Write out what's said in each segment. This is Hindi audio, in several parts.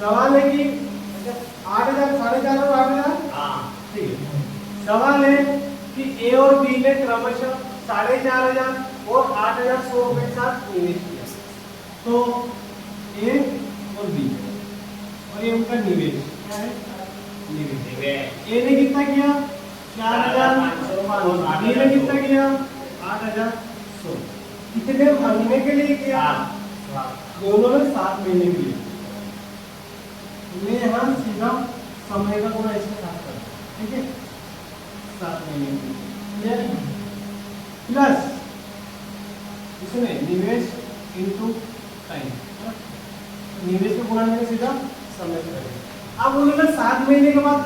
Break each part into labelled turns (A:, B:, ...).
A: सवाल है कि 8,000 4,500 और 8,000।
B: हाँ
A: ठीक है। सवाल है कि ए और बी ने क्रमशः 4,500 और 8,100 रुपए के साथ निवेश किया। तो ए और बी और ये उनका निवेश क्या है? निवेश। ए ने कितना किया? 4,500 और बी ने कितना किया? 8,100। कितने महीने के लिए किया? दोनों ने 7 महीने के लिए। मैं यहाँ सीधा समय का गुणा इसके साथ कर, ठीक है, 7 महीने के लिए प्लस इसमें निवेश इनटू टाइम, निवेश को गुणा करके सीधा समय करेंगे। अब उन्होंने 7 महीने के बाद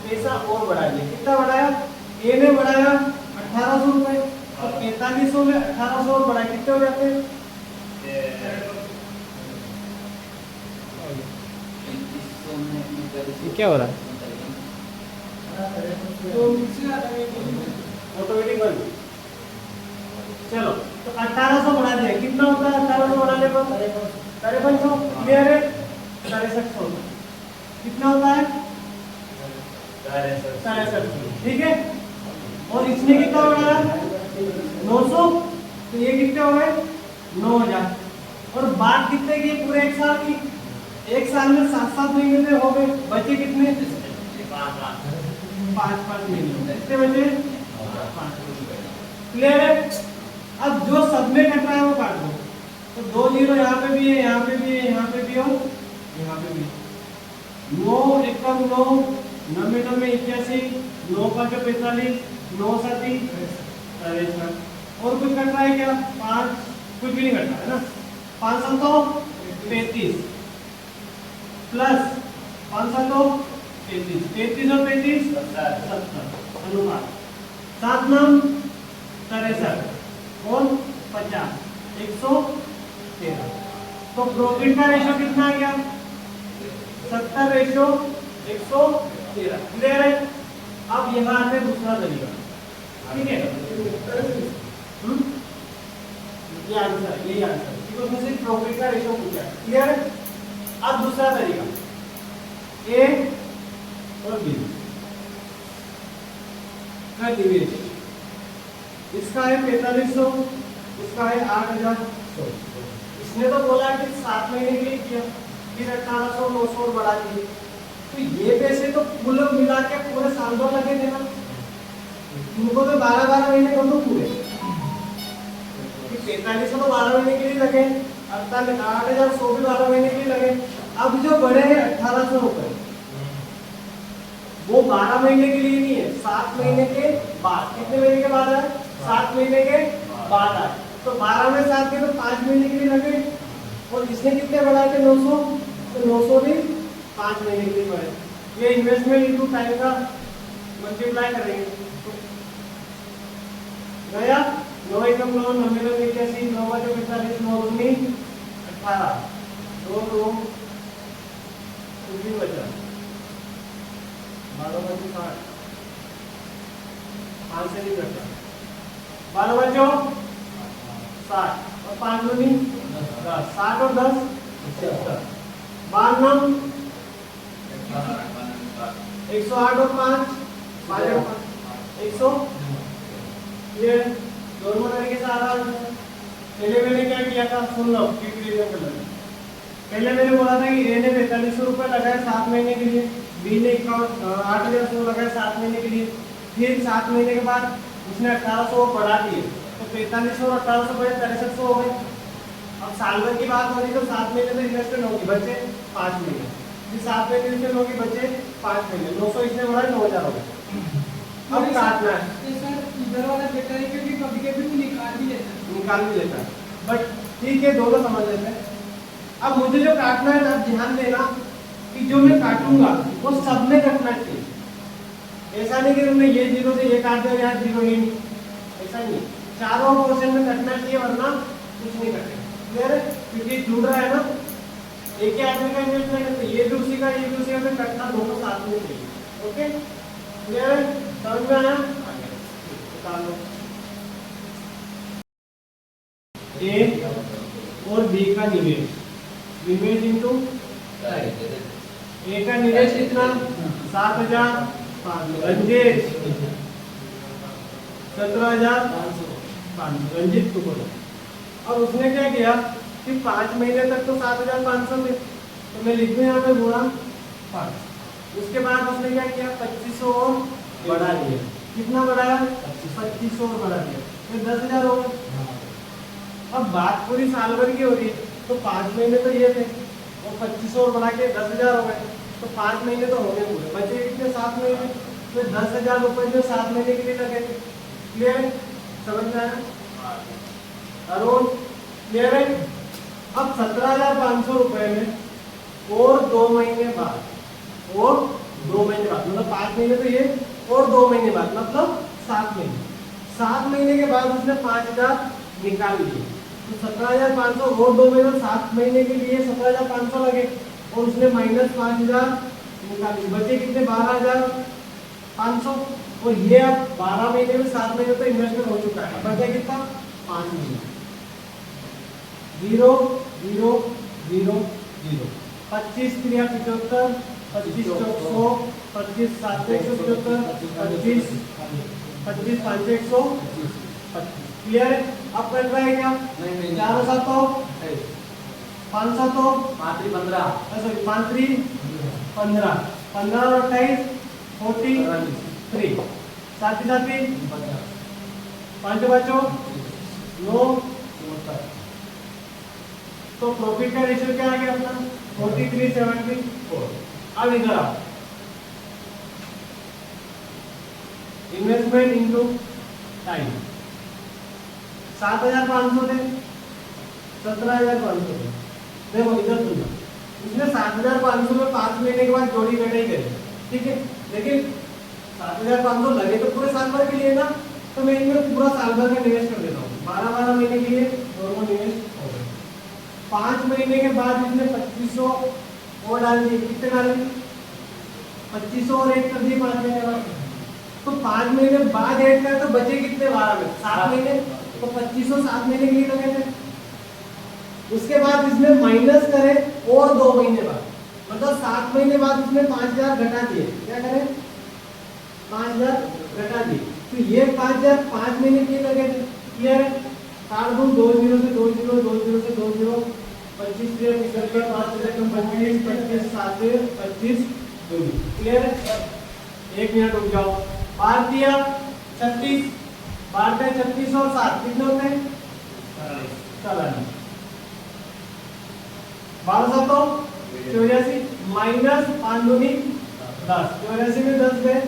A: पैसा और बढ़ा दिया। कितना बढ़ाया? ए ने बढ़ाया 1,800 रुपए और 4500 में 1,800 और बढ़ाया, कितने हो जाते हैं?
C: क्या हो रहा है?
A: ऑटोमेटिक बन। चलो तो 1,800 बढ़ा दिया, कितना होता है 1,800 बढ़ाने पर? 5300। क्लियर है? 6300 कितना होता है? 6300। ठीक है। और इसने कितना बढ़ाया? 900। तो ये कितने हो गए? 9,000। और बात कितने की? पूरे एक साल की। एक साल में 7-7 महीने हो गए, बचे कितने? 5-5 महीने। कितने बचे? 5। क्लियर है? अब जो सब में कट रहा है वो काट दो। तो 2 0 यहाँ पे भी है, यहाँ पे भी है, यहाँ पे भी और यहाँ पे भी। 9 एकम 9, 9 9 81, 9 5 45, 9 7 63। और कुछ कट रहा है क्या? 5 कुछ भी नहीं कट रहा है ना। 5 7 35 प्लस 5 7 33, 33 और 35 70 अनुपात 7 9 63 और 50 113। तो प्रॉफिट का रेशो कितना आ गया? 70 रेशो 113। क्लियर है? अब यहाँ आते हैं दूसरा तरीका, ठीक है? ये आंसर, यही आंसर, क्योंकि उसमें सिर्फ प्रॉफिट का रेशो पूछा है। क्लियर है? अब दूसरा तरीका, ए और बी का निवेश, इसका है 4500, इसका है 8,100। इसने तो बोला कि 7 महीने के लिए किया, फिर 1,800 900 और बढ़ा दिए। तो ये पैसे तो कुल मिला के पूरे साल भर लगे थे ना। इनको तो 12-12 महीने को तो पूरे 4500 तो 12 महीने के लिए लगे, 8,100 भी 12 महीने के लिए लगे। अब जो बढ़े हैं 1,800 रुपए, वो 12 महीने के लिए नहीं है, 7 महीने के बाद। कितने महीने के बाद आए? 7 महीने के बाद आए। तो 12 में 7 के तो 5 महीने के लिए लगे। और इसने कितने बढ़ाए थे? 900। तो 900 भी 5 महीने के लिए बढ़े। ये इन्वेस्टमेंट इनटू टाइम का मल्टीप्लाई करेंगे गया 9 एकम 9, 9 9 81, 9 5 45, 9 19 18, 2 2 कुछ भी बचा 12 बचे 60, 5 से नहीं करता, 12 बचो 60 और 5 दूनी 10, 60 और 10 70, 92 108 और 5 100। ये दोनों तरीके से आ रहा है। पहले मैंने क्या किया था, सुन लो। पहले मैंने बोला था कि ए ने 4500 रुपए लगाए 7 महीने के लिए, बी ने 8,100 लगाए 7 महीने के लिए। फिर 7 महीने के बाद उसने 1,800 बढ़ा दिए, तो 4500 और 1,800 बढ़े 6300 हो गए। अब साल भर की बात हो रही तो 7 महीने में इन्वेस्टमेंट होगी, बचे 5 महीने, फिर 7 महीने इन्वेस्टमेंट होगी, बचे 5 महीने, 900 इसने बढ़ाए 9,000 हो गए। अब काटना है
D: सर, इधर वाला बेटर है क्योंकि कभी-कभी वो निकाल भी लेता है।
A: बट ठीक है, दोनों समझ लेते हैं। अब मुझे जो काटना है ना, ध्यान देना कि जो मैं काटूंगा वो सब में कटना चाहिए। ऐसा नहीं कि तुमने ये 0 से ये काट दिया, यहाँ 0 ही नहीं, ऐसा नहीं। चारों पोर्शन में कटना चाहिए, वरना कुछ नहीं कटेगा। क्लियर है? क्योंकि जुड़ रहा है ना, एक ही आदमी का इन्वेस्टमेंट है, तो ये भी उसी का, ये भी उसी का, तो कटना दोनों साथ में चाहिए। ओके, क्लियर है? समझ में आया? ए और बी का निवेश, निवेश इनटू टाइम। ए का निवेश कितना 7,500, रंजित 17,500, रंजित को बोलो। अब उसने क्या किया कि 5 महीने तक तो 7,500 में, तो मैं लिख दूं यहाँ पे गुणा 5। उसके बाद उसने क्या किया 2500 और बढ़ा दिया। कितना बढ़ाया 2500 और बढ़ा दिया, तो 10,000 हो गए। अब बात पूरी साल भर की हो रही है, तो 5 महीने तो ये थे और 2500 और बढ़ा के 10,000 हो गए, तो 5 महीने तो हो गए पूरे, बचे कितने 7 महीने, तो 10,000 रुपए जो 7 महीने के लिए लगेंगे। क्लियर है, समझ में आया अरुण? क्लियर है। अब 17,500 रुपए में और 2 महीने बाद, और 2 महीने बाद मतलब 5 महीने तो ये, और 2 महीने बाद मतलब 7 महीने, 7 महीने के बाद उसने 5,000 निकाल लिए, तो 17,500 और 2 महीने 7 महीने के लिए 17,500 लगे, और उसने माइनस 5,000 निकाल लिए, बचे कितने 12,500। और ये अब 12 महीने में 7 महीने तो इन्वेस्टमेंट हो चुका है, बचा कितना 5 महीने। 0 0 0 0, 25 3 75, 25 100, 25 7 175, 25 25 5 125। क्लियर है। अब कट रहा है क्या?
B: नहीं
A: 4 7 5 7
B: 15
A: सॉरी 5 3 15, 15 और 28 43, साथी साथी 5 बचो 9, तो प्रॉफिट का रेशियो क्या आ गया अपना 43/74। अब इधर आओ, इन्वेस्टमेंट इनटू टाइम 7,500 थे, 17,500 थे। देखो इधर सुनो, इसने 7,500 में 5 महीने के बाद जोड़ी घटाई करी, ठीक है, लेकिन 7,500 लगे तो पूरे साल भर के लिए ना, तो मैं इनमें पूरा साल भर का निवेश कर देता हूँ, 12 महीने के लिए दोनों निवेश हो गए। 5 महीने के बाद इसने 2500 और डाल दिए, कितने डाले 2500 और ऐड कर दिए 5 महीने बाद, तो 5 महीने बाद ऐड कर तो बचे कितने 12 में 7 महीने, तो 2500 7 महीने के लिए लगे थे। उसके बाद इसने माइनस करे और 2 महीने बाद, मतलब 7 महीने बाद इसने 5,000 घटा दिए, क्या करें 5,000 घटा दिए, तो ये 5,000 5 महीने के लिए लगे थे। क्लियर है। काट दूं 2 0 से 2 0, 2 0 से 2 0, 25 से 25, 5 से 25, 25 7 से 25 2। क्लियर है। 1 मिनट रुक जाओ, बार दिया 36, बार पे 36 और 7 कितने होते हैं 44, 12 तो 84 माइनस 5 दूनी 10, 84 में 10 गए,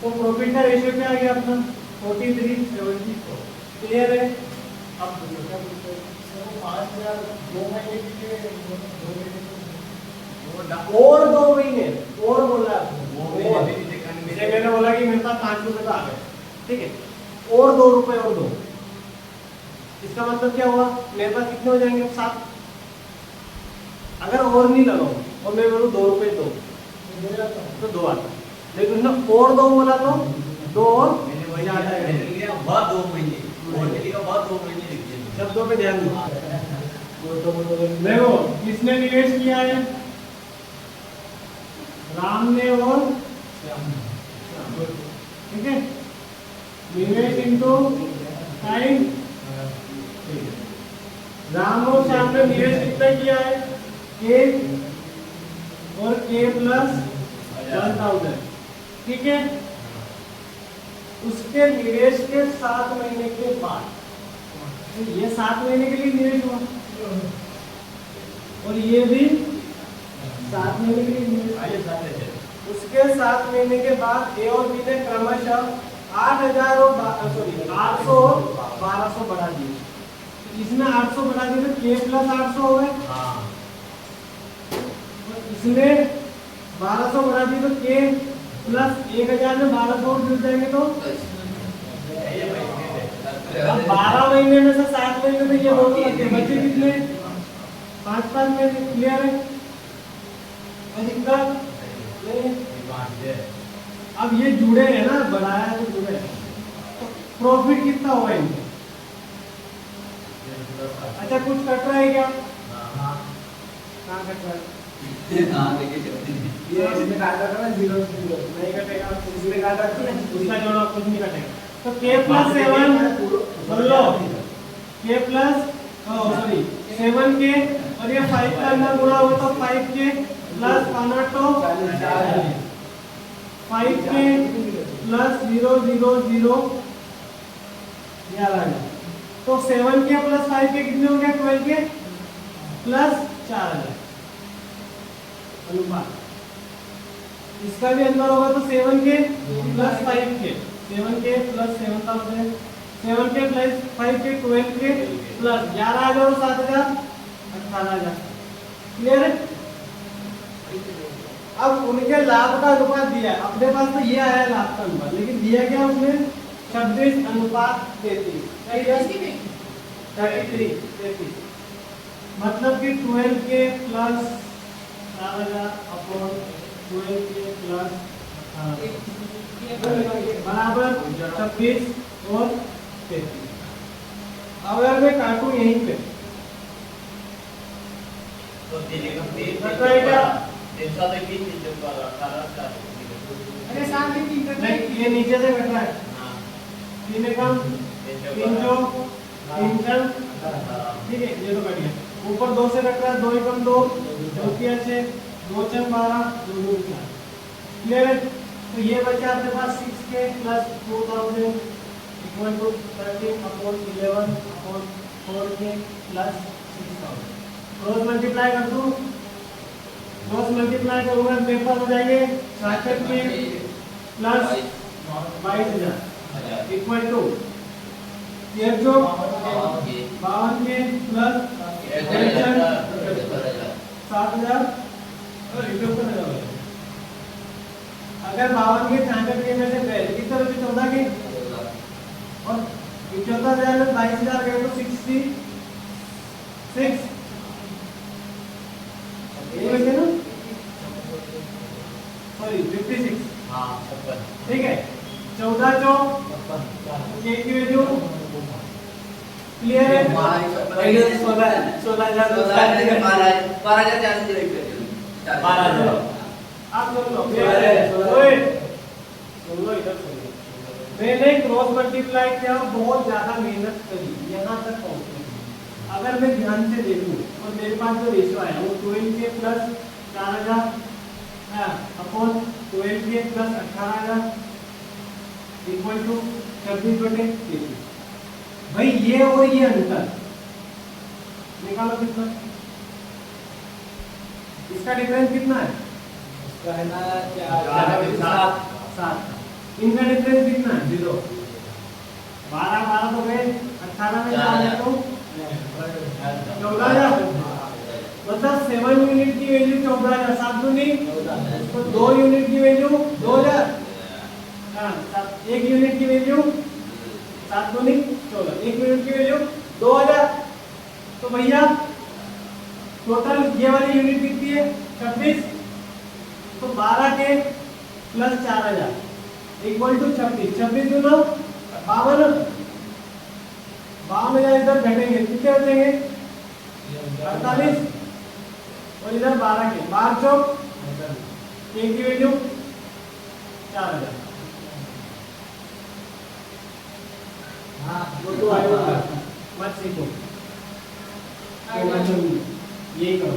A: तो प्रॉफिट का रेशियो क्या आ गया अपना 43/74। क्लियर है। अब 5,000 2 महीने के लिए और 2 महीने और बोला मैंने बोला कि मेरे पास 5 रुपए तो आ गए, ठीक है, और 2 रुपए और 2, इसका मतलब क्या हुआ मेरे पास कितने हो जाएंगे 7। अगर और नहीं लगाऊं और मैं बोलूं 2 रुपए दो तो 2 आता, लेकिन उसने और 2 बोला तो 2 और ज्यादा है,
B: बाद 2 महीने और लिखा बाद 2 महीने लिखिए,
A: शब्दों पे ध्यान दो। देखो किसने निवेश किया है राम ने और ठीक है, निवेश इनटू टाइम। राम और श्याम ने निवेश कितना किया है के और के प्लस 1,000, ठीक है। उसके निवेश के 7 महीने के बाद, तो ये 7 महीने के लिए निवेश हुआ और ये भी 7 महीने के लिए निवेश। उसके 7 महीने के बाद ए और बी ने क्रमशः 8,000 और 800 और 1200 बढ़ा दिए, इसमें 800 बढ़ा दिए तो के प्लस 800 हो गए, इसने 1200 बढ़ा दिए तो के प्लस 1,000 में 1200 और जुड़ जाएंगे, तो अब 12 महीने में से 7 महीने में ये दोनों लगते हैं, बच्चे कितने 5-5 महीने। क्लियर है। दिक्कत नहीं, अब ये जुड़े हैं ना, बढ़ाया तो जुड़े हैं, तो प्रॉफिट कितना हुआ इनका? अच्छा कुछ कट रहा है क्या? कहाँ कट रहा है?
B: हाँ लेके चलते हैं।
A: ये इसमें काट रखा ना 0 0 नहीं कटेगा, इसमें काट रखी है उसका जोड़ो कुछ नहीं कटेगा। तो k + 7 बोल लो k प्लस सॉरी 7k और ये 5 का अंदर गुणा हो तो 5k प्लस 5 तो 5k प्लस 0 0 0 ये आ गया। तो 7k प्लस 5k कितने हो गया 12k प्लस 4000 अनुपात। इसका भी अंदर होगा तो 7k plus 5k 7k plus 7000 7k plus 5k 12k plus 11000 और 7000 18000। क्लियर है? अब उनके लाभ का अनुपात दिया है, अपने पास तो ये आया लाभ का अनुपात, लेकिन दिया क्या उसमें 26 अनुपात 33 33 मतलब कि 12k plus 4000 upon 12k plus बराबर 26 और 33। अगर मैं काटूं यहीं पे
B: तो तेरे का
A: लगता है क्या?
B: 321 नीचे का 18
D: अरे साथ में 3 करते
A: नहीं, ये नीचे से कट रहा है।
B: हाँ
A: 3 एकम 3 जो 3 चल ठीक है, ये तो कट गया। ऊपर 2 से कट रहा है, 2 एकम 2 2 किया 6 2 चल 12 2 2 4। क्लियर है? तो ये बचा अपने पास 6k plus 2000 equal to 13 upon 11 upon 4k plus 6000। Cross multiply कर दूं, क्रॉस मल्टीप्लाई करूंगा तो मेरे पास हो जाएंगे 66k प्लस 22000 इक्वल टू ये जो 52k प्लस 7000। अगर 52 के 66 के में से पहले कितना बचे 14 के और 14000 में 22000 गए तो 66 ये बचे ना सॉरी 56
B: हाँ 56
A: ठीक है। 14 जो k की वैल्यू क्लियर है?
B: 12,000
A: आप सुन लो ओए सुन लो इधर सुन लो। मैंने क्रॉस मल्टीप्लाई किया और बहुत ज्यादा मेहनत करी यहाँ तक पहुँचने के लिए। अगर मैं ध्यान से देखूं और मेरे पास जो रेशियो आया वो 12k plus 4000 upon 12k plus 18000 equal to 26/33। भाई ये और ये अंतर निकालो कितना, इसका डिफरेंस कितना है?
D: कहना
A: 7। इनका डिफरेंस कितना है? 0। 12 12 तो गए, 18 में 4 तो 14000 मतलब 7 यूनिट की वैल्यू 14000 7 दूनी तो 2 यूनिट की वैल्यू 2000 हाँ 1 यूनिट की वैल्यू 7 दूनी 14 1 यूनिट की वैल्यू 2000। तो भैया टोटल ये वाली यूनिट कितनी है 26। तो 12 के प्लस 4000 इक्वल टू 26 26 दूनो 52 52,000 इधर घटेंगे कितने बचेंगे 48 और इधर 12 के 12 चौक k की वैल्यू 4000। हाँ वो तो आएगा मत सीखो यही करो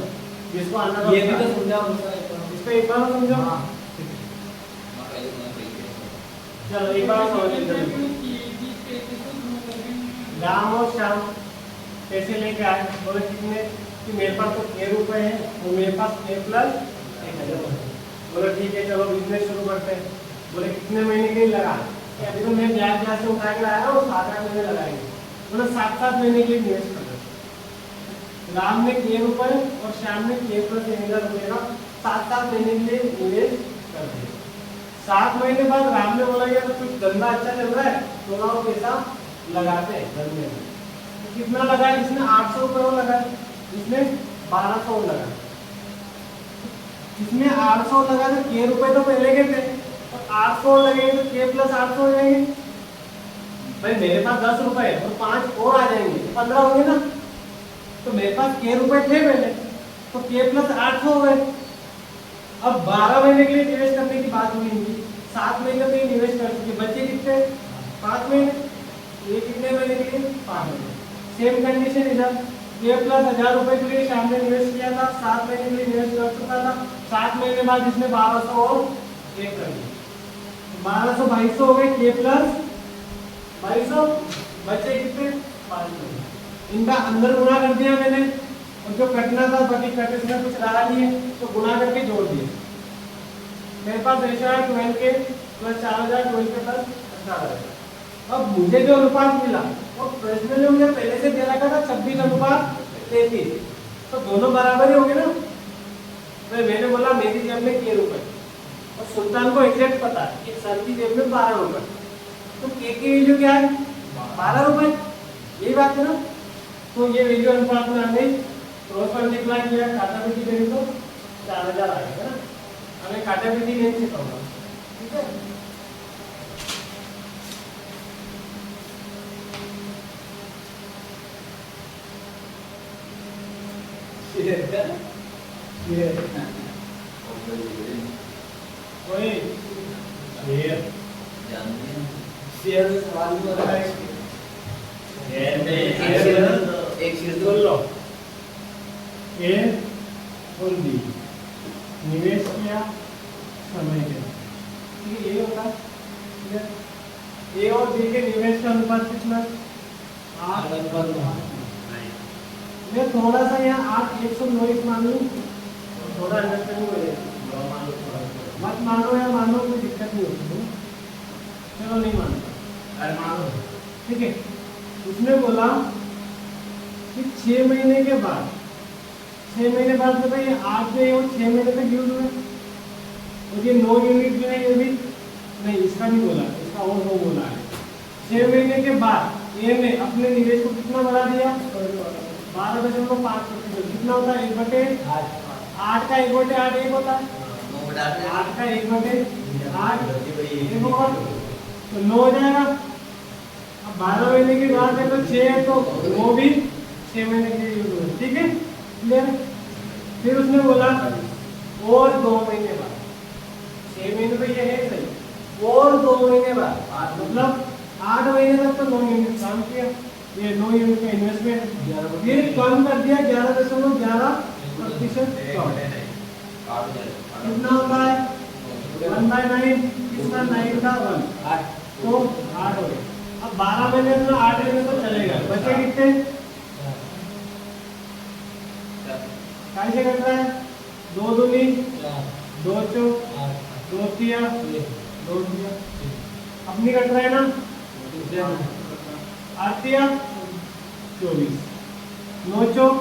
A: जिसको आना
D: ये भी तो समझा
A: इसको एक बार समझो। चलो एक बार समझ राम और श्याम कैसे लेके आए बोले कितने कि मेरे पास तो k रुपए है और मेरे पास k प्लस 1000। बोले ठीक है चलो बिजनेस शुरू करते हैं। बोले कितने महीने के लिए लगा कि अभी तो मैं ब्याज क्लास से उठा के लाया हूँ 7-8 महीने लगाएंगे। बोले 7-7 महीने के लिए इन्वेस्ट कर दो। राम ने k रुपए और श्याम ने k प्लस 1000 रुपए का 7-7 महीने के लिए इन्वेस्ट कर दिया। 7 महीने बाद राम ने बोला यार कुछ धंधा अच्छा चल रहा है तो लाओ पैसा लगाते हैं धंधे में। तो कितना लगा इसने 800 रुपये लगा, इसने 1200 लगा। इसमें 800 लगा तो k रुपए तो पहले के थे तो 800 लगेंगे तो k प्लस 800 हो जाएंगे। भाई मेरे पास 10 रुपए है और 5 और आ जाएंगे तो 15 होंगे ना। तो मेरे पास k रुपए थे पहले तो के प्लस 800 हो गए। अब 12 महीने के लिए निवेश करने की बात हुई थी, 7 महीने तो ये निवेश कर चुके, बचे कितने 5 महीने, ये कितने महीने के लिए 5 महीने। सेम कंडीशन इधर के प्लस 1000 रुपए के लिए शाम ने निवेश किया था, 7 महीने के लिए निवेश कर चुका था, 7 महीने बाद इसने 1200 और 1 कर दिया, 1200 2200 हो गए, के प्लस 2200 बचे कितने 5 महीने। इनका अंदर गुणा कर दिया मैंने, और जो कटना था बाकी कटे से कुछ रहा नहीं है तो गुणा करके जोड़ दिया। मेरे पास रेशो है 12 के प्लस 4000 12 के प्लस 18,000। अब मुझे जो अनुपात मिला वो प्रश्न में मुझे पहले से दे रखा था 26:33, तो दोनों बराबर ही हो गए ना। तो मैंने बोला मेरी जेब में के रुपए और सुल्तान को एग्जैक्ट पता है कि सर की जेब में 12 रुपए, तो के की वैल्यू क्या है 12 रुपए, यही बात है ना। तो ये वैल्यू अनुपात में आ गई, क्रॉस मल्टीप्लाई किया, काटा पीटी करी तो 4000 आ गया ना। हमें काटा पीटी नहीं सिखाऊंगा, ठीक है। शेयर सवाल में रहा है
B: एक चीज
A: बोल लो। ए और बी निवेश किया समय के, ठीक है, ये होता है। ए और बी के निवेश का अनुपात कितना 8। मैं थोड़ा सा यहाँ 8 109 मान लूँ, थोड़ा अंडरस्टैंडिंग हो जाएगा। मत मानो या मानो कोई दिक्कत नहीं होती, चलो नहीं मानता,
B: अरे मानो
A: ठीक है। उसने बोला कि 6 महीने के बाद, 6 महीने बाद बताइए 8 जो है वो 6 महीने तक यूज हुए, और ये 9 यूनिट जो है ये भी नहीं, इसका नहीं बोला, इसका और वो बोला है। 6 महीने के बाद ये ने अपने निवेश को कितना बढ़ा दिया 12.5%। कितना होता है 1/8 का 1/8 1 होता है, 8 का 1/8 1 होगा, तो 9 हो जाएगा। अब 12 महीने की बात है तो 6 है, तो वो भी 6 महीने के लिए यूज हुए, ठीक है, क्लियर। फिर उसने बोला और 2 महीने बाद, 6 महीने तो ये है सही, और 2 महीने बाद, मतलब 8 महीने तक तो 9 यूनिट काम किया, ये 9 यूनिट का इन्वेस्टमेंट, फिर कम कर दिया 11.11%। कितना होता है 1/9, कितना 9 का 1, तो 8 हो गया। अब 12 महीने में 8 महीने तो चलेगा, बचे कितने कैसे कट रहा है 2 दूनी 2 चौक 2 तिया 2 तिया, अपनी कट रहा है ना 8 तिया 24, 9 चौक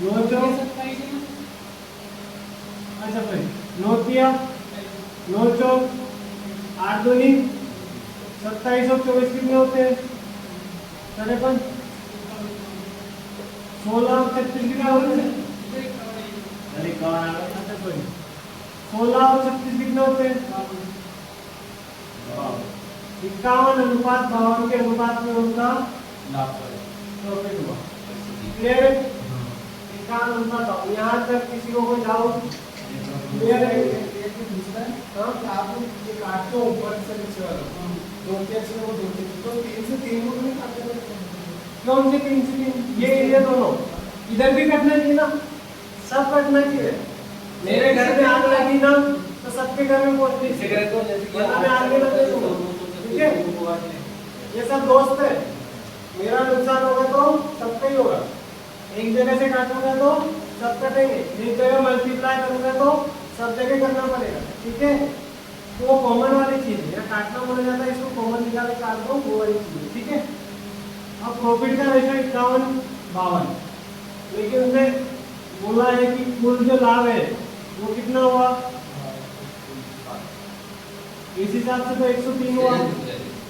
A: 9 चौक, अच्छा भाई 9 तिया 9 चौक 8 दूनी 27 और 24 कितने होते हैं 53, 16 और 36 कितना होते हैं 16 और 36 कितने होते हैं 51 अनुपात 52 के अनुपात में उनका प्रॉफिट हुआ, क्लियर है। 51 अनुपात, यहाँ तक किसी को कोई डाउट क्लियर है।
D: आप ये काटते हो ऊपर से नीचे वाला 2 के अच्छे को 2 के, तो 3 से 3 को नहीं काटते हो,
A: कौन से 3 से 3, ये दोनों इधर भी कटना चाहिए ना, सब कटना चाहिए। मेरे घर में आग लगी ना तो सबके घर में पहुंचती है, मैं आगे लगे दूंगा, ठीक है। ये सब दोस्त है, मेरा नुकसान होगा तो सबका ही होगा, एक जगह से काटूंगा तो सब कटेंगे, एक जगह मल्टीप्लाई करूंगा तो सब जगह करना पड़ेगा, ठीक है। तो वो कॉमन वाली चीज है, या काटना बोला जाता है, इसको कॉमन निकाल के काट दो, वो वाली चीज है, ठीक है। अब प्रॉफिट का रेशो 51-52, लेकिन उसने बोला है कि कुल जो लाभ है वो कितना हुआ, इस हिसाब से तो 103 हुआ,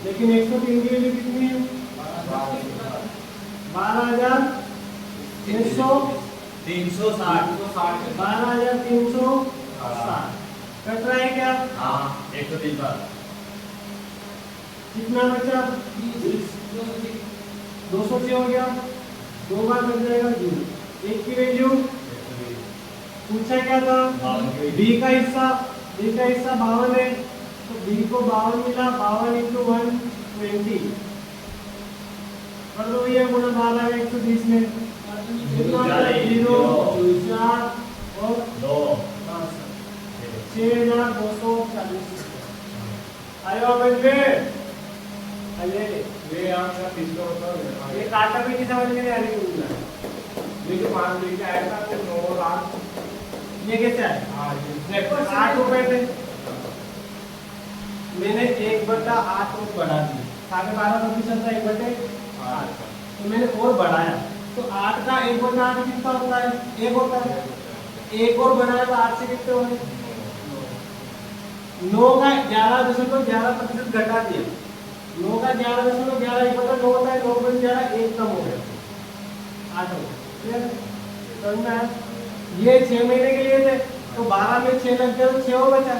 A: लेकिन 103 की वैल्यू कितनी है
B: 360
A: 12,360 कट रहा है क्या,
B: हाँ 103 बार
A: कितना बचा 206 हो गया, 2 बार कट जाएगा 0, 1 की वैल्यू पूछा क्या था? बी का हिस्सा 52 है, तो बी को 52 मिला, 52 इंटू 120 कर दो ये गुणा 12 120 में कितना होता है? 0 4 और
B: 2
A: 6240 आयो बन पे आइए
D: ये आपका तीसरा होता है
A: ये काटा भी नहीं समझ में नहीं आ रही मुझे
D: ये जो मान लेके आया था तो 9 लाख
A: ये कैसे आया?
D: हाँ ये
A: 8 रुपए थे, मैंने 1/8 और बढ़ा दी, 12.5% था 1/8 तो मैंने और बढ़ाया, तो 8 का 1/8 कितना होता है? 1 होता है, 1 और बढ़ाया तो 8 से कितने हो गए? 9 का 11.11% घटा दिया, 9 का 11.11 1/9 होता है, 9/11 1 कम हो गया 8 हो गया। क्लियर? समझ में आया? ये 6 महीने के लिए थे तो 12 में 6 लग गया तो 6 हो बचा,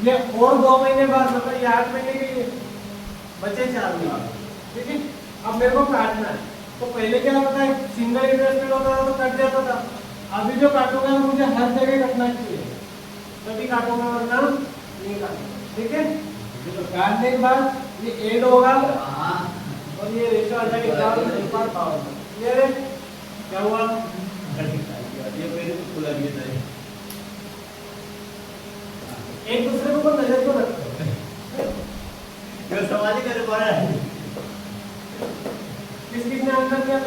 A: ये और 2 महीने बाद मतलब ये 8 महीने के लिए बचे 4 महीने। ठीक है, अब मेरे को काटना है, तो पहले क्या होता है सिंगल इन्वेस्टमेंट होता था तो कट जाता था, अभी जो काटूंगा मुझे हर जगह कटना चाहिए तभी काटूंगा वरना नहीं काटूंगा। ठीक है, तो काटने के बाद ये ऐड होगा और ये रेशो आ जाएगा क्लियर है? क्या हुआ?
B: ये मेरे को खुला दिया था
A: एक दूसरे के ऊपर नजर क्यों रखते हो?
B: जो समाज कर पा रहा है
A: किस किसने आंसर किया?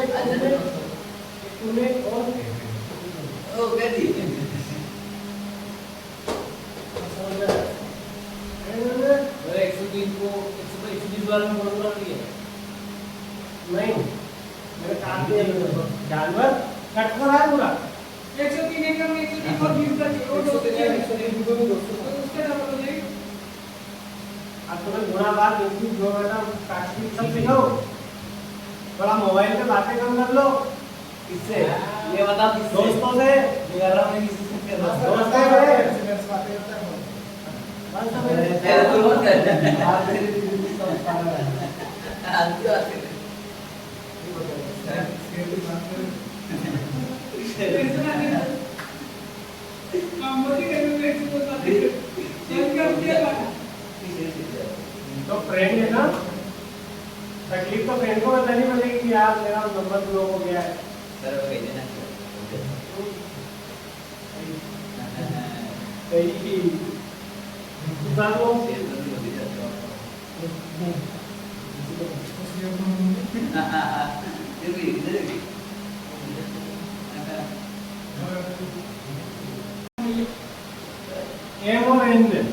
A: तूने और
B: ओ गदी
A: अरे 103 को 120 बार में बोलना नहीं है, नहीं मेरे काट दिया जानवर कट कर रहा है पूरा
C: 103 एकदम 103 और 20 का वो
D: 103
C: उसके डबल हो जाएगी।
A: अब तुम्हें गुणा भाग इनकी जो बेटा काटती सब सिखाओ, थोड़ा मोबाइल पे बातें कम कर लो,
B: किससे ये बता किससे
A: दोस्तों से
B: कर रहा मैं किसी से कर रहा
A: दोस्त है मेरे
D: सिनेमा बातें करता है
A: बस मेरे
B: तेरा तो मत कर
A: आप मेरी दीदी सब सारा है
B: आती बात कर
A: तो फ्रेंड है ना, तकलीफ तो फ्रेंड को बतानी पड़ेगी कि यार मेरा नंबर ब्लॉक हो गया है।
B: सर वो कह देना
A: कहीं उतार लो एम और एन में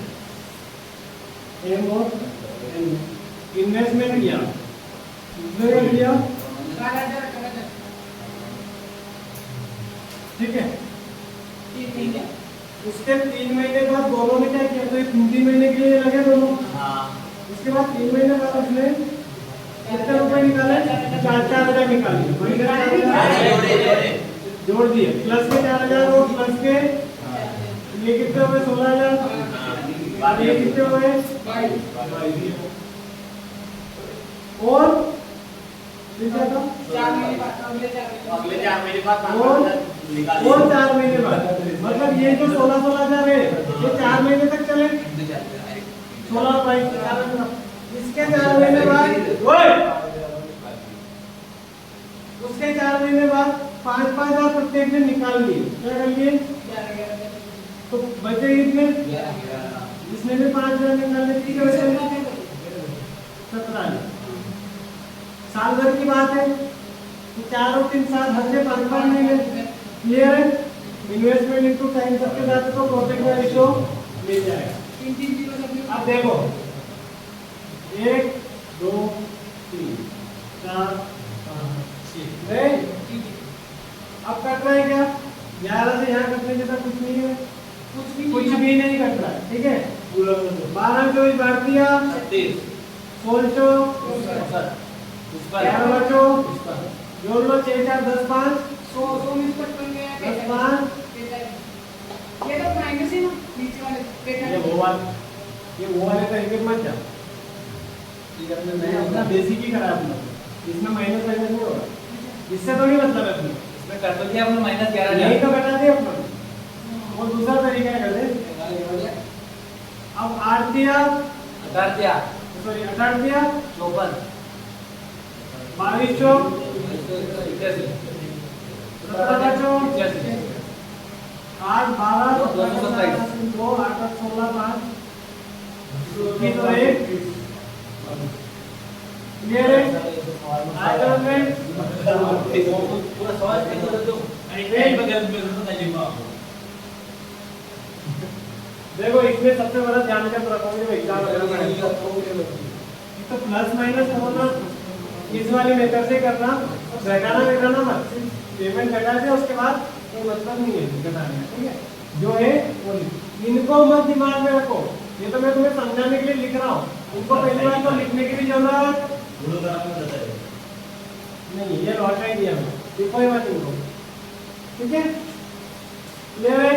A: एम और एन इन्वेस्टमेंट किया कितने किया? ठीक है, उसके 3 महीने बाद दोनों ने क्या किया? तो ये 3 महीने के लिए लगे दोनों, उसके बाद 3 महीने बाद उसने कितने रुपए निकाले? 4,000 निकाले, जोड़ दिए प्लस के 4,000 और प्लस के ये कितने हो गए? 16,000 ये कितने हो गए? 22 और फिर क्या था?
B: अगले 4 महीने बाद
A: और 4 महीने बाद मतलब ये जो 16,000 है ये 4 महीने तक चले, 16 22 इसके 4 महीने बाद उसके 4 महीने बाद 5,000 प्रत्येक ने निकाल लिए, क्या कर लिए? तो बचे कितने? जिसने भी 5,000 निकालने ठीक है, बचे 17,000। साल भर की बात है तो 4 और 3 साल हर से 5 महीने क्लियर है? इन्वेस्टमेंट इनटू टाइम सबके साथ तो प्रॉफिट का रेशियो मिल जाएगा। अब देखो 1 2 3 4 5 6 नहीं, अब कट रहा है क्या? 11 से यहाँ कटने जैसा कुछ नहीं है, कुछ भी नहीं कट रहा है। ठीक है, 12 को बांट दिया 16 11 बचो जोड़ लो 6 4 10 5
C: 100 में कट बन गया
A: 10 5
C: ये तो माइनस है ना नीचे वाले
A: ये वो वाले तरीके मत जा, अपना बेसिक ही करा अपना, इसमें माइनस नहीं होगा, इससे थोड़ी मतलब है अपना
B: इसमें कर तो दिया हमने -11,000
A: यही तो बता दिया अपना, वो दिया,
B: 18 दिया,
A: सॉरी 18 दिया,
B: 54,
A: 22 चौक
B: 81,
A: 17 का चौक
B: 85,
A: 8 12
B: 227,
A: 2 8 16 5 3 और 1 क्लियर है आइटम में
B: पूरा सवाल कैसे कर दो
A: देखो इसमें सबसे बड़ा ध्यान क्या रखोगे जब एग्जाम वगैरह में तो प्लस माइनस होना इस वाले मेथड से करना घटाना मत पेमेंट घटा दे उसके बाद कोई मतलब नहीं है घटाने का ठीक है जो है वो इनको मत दिमाग में रखो ये तो मैं तुम्हें समझाने के लिए लिख रहा हूँ उनको पहली बार तो लिखने की भी जरूरत नहीं ये लौट दिया मैं कोई बात नहीं ठीक है क्लियर है